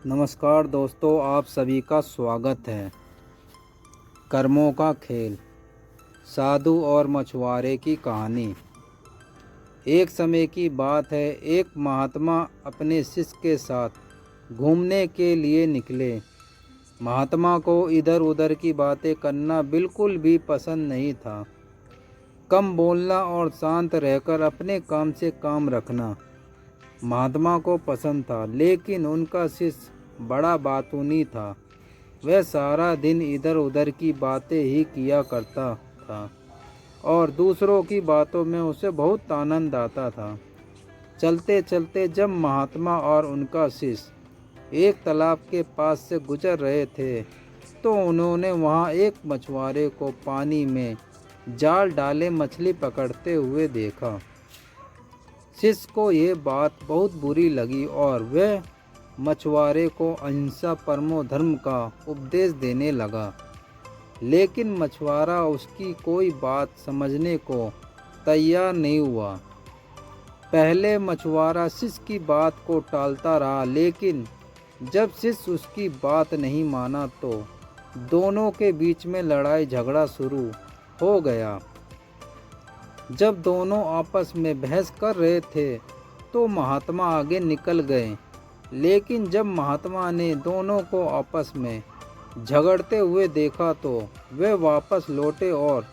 नमस्कार दोस्तों, आप सभी का स्वागत है। कर्मों का खेल, साधु और मछुआरे की कहानी। एक समय की बात है, एक महात्मा अपने शिष्य के साथ घूमने के लिए निकले। महात्मा को इधर उधर की बातें करना बिल्कुल भी पसंद नहीं था। कम बोलना और शांत रहकर अपने काम से काम रखना महात्मा को पसंद था, लेकिन उनका शिष्य बड़ा बातूनी था। वह सारा दिन इधर उधर की बातें ही किया करता था और दूसरों की बातों में उसे बहुत आनंद आता था। चलते चलते जब महात्मा और उनका शिष्य एक तालाब के पास से गुजर रहे थे, तो उन्होंने वहां एक मछुआरे को पानी में जाल डाले मछली पकड़ते हुए देखा। शिष्य को ये बात बहुत बुरी लगी और वह मछुआरे को अहिंसा परमो धर्म का उपदेश देने लगा, लेकिन मछुआरा उसकी कोई बात समझने को तैयार नहीं हुआ। पहले मछुआरा शिष्य की बात को टालता रहा, लेकिन जब शिष्य उसकी बात नहीं माना तो दोनों के बीच में लड़ाई झगड़ा शुरू हो गया। जब दोनों आपस में बहस कर रहे थे तो महात्मा आगे निकल गए, लेकिन जब महात्मा ने दोनों को आपस में झगड़ते हुए देखा तो वे वापस लौटे और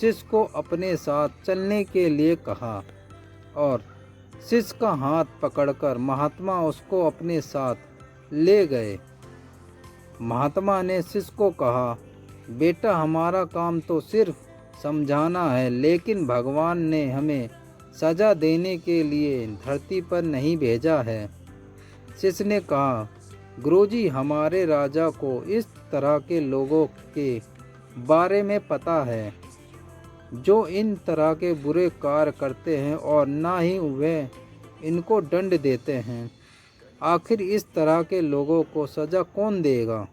शिष्य को अपने साथ चलने के लिए कहा और शिष्य का हाथ पकड़कर महात्मा उसको अपने साथ ले गए। महात्मा ने शिष्य को कहा, बेटा, हमारा काम तो सिर्फ समझाना है, लेकिन भगवान ने हमें सजा देने के लिए धरती पर नहीं भेजा है। शिष्य ने कहा, गुरुजी, हमारे राजा को इस तरह के लोगों के बारे में पता है जो इन तरह के बुरे कार्य करते हैं और ना ही वे इनको दंड देते हैं। आखिर इस तरह के लोगों को सजा कौन देगा?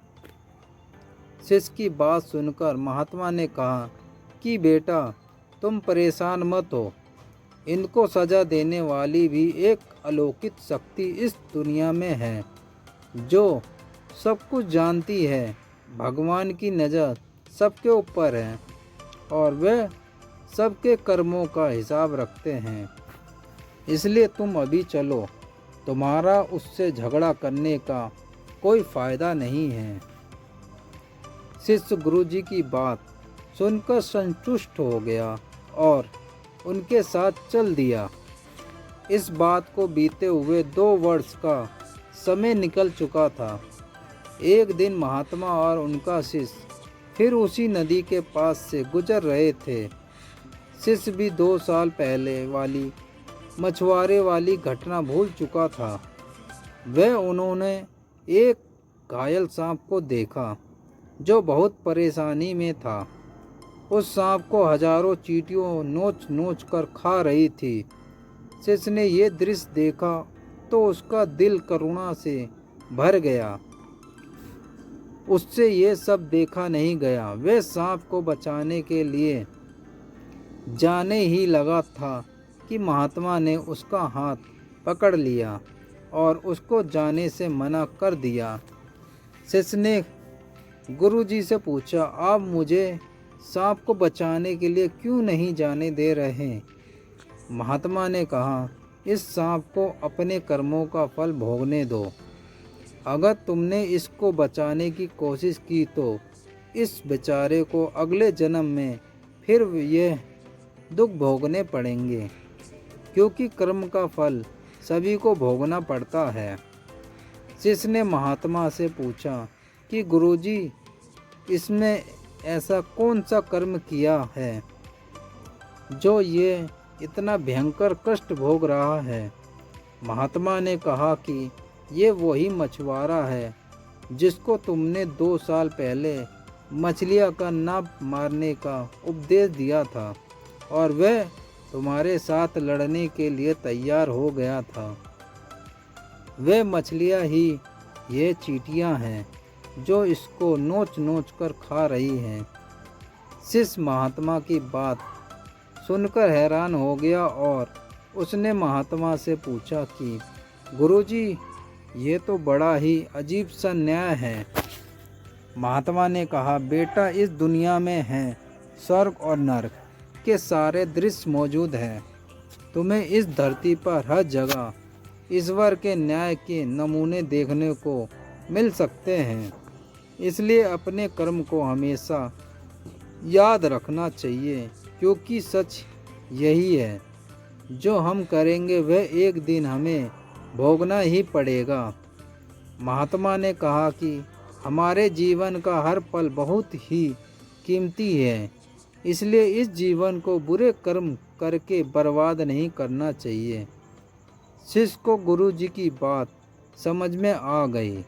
शिष्य की बात सुनकर महात्मा ने कहा कि बेटा, तुम परेशान मत हो। इनको सजा देने वाली भी एक अलौकिक शक्ति इस दुनिया में है जो सब कुछ जानती है। भगवान की नज़र सबके ऊपर है और वह सबके कर्मों का हिसाब रखते हैं। इसलिए तुम अभी चलो, तुम्हारा उससे झगड़ा करने का कोई फ़ायदा नहीं है। शिष्य गुरुजी की बात सुनकर संतुष्ट हो गया और उनके साथ चल दिया। इस बात को बीते हुए 2 वर्ष का समय निकल चुका था। एक दिन महात्मा और उनका शिष्य फिर उसी नदी के पास से गुजर रहे थे। शिष्य भी 2 साल पहले वाली मछुआरे वाली घटना भूल चुका था। उन्होंने एक घायल सांप को देखा जो बहुत परेशानी में था। उस सांप को हजारों चींटियों नोच नोच कर खा रही थी। शिष्य ने ये दृश्य देखा तो उसका दिल करुणा से भर गया। उससे ये सब देखा नहीं गया। वह सांप को बचाने के लिए जाने ही लगा था कि महात्मा ने उसका हाथ पकड़ लिया और उसको जाने से मना कर दिया। शिष्य ने गुरुजी से पूछा, आप मुझे सांप को बचाने के लिए क्यों नहीं जाने दे रहे? महात्मा ने कहा, इस सांप को अपने कर्मों का फल भोगने दो। अगर तुमने इसको बचाने की कोशिश की तो इस बेचारे को अगले जन्म में फिर यह दुख भोगने पड़ेंगे, क्योंकि कर्म का फल सभी को भोगना पड़ता है। शिष्य ने महात्मा से पूछा कि गुरुजी, इसमें ऐसा कौन सा कर्म किया है जो ये इतना भयंकर कष्ट भोग रहा है? महात्मा ने कहा कि ये वही मछुआरा है जिसको तुमने 2 साल पहले मछलियाँ का ना मारने का उपदेश दिया था और वह तुम्हारे साथ लड़ने के लिए तैयार हो गया था। वे मछलियाँ ही ये चींटियाँ हैं जो इसको नोच नोच कर खा रही हैं। शिष्य महात्मा की बात सुनकर हैरान हो गया और उसने महात्मा से पूछा कि गुरुजी, ये तो बड़ा ही अजीब सा न्याय है। महात्मा ने कहा, बेटा, इस दुनिया में है स्वर्ग और नरक के सारे दृश्य मौजूद हैं। तुम्हें इस धरती पर हर जगह ईश्वर के न्याय के नमूने देखने को मिल सकते हैं। इसलिए अपने कर्म को हमेशा याद रखना चाहिए, क्योंकि सच यही है, जो हम करेंगे वह एक दिन हमें भोगना ही पड़ेगा। महात्मा ने कहा कि हमारे जीवन का हर पल बहुत ही कीमती है, इसलिए इस जीवन को बुरे कर्म करके बर्बाद नहीं करना चाहिए। शिष्य को गुरु जी की बात समझ में आ गई।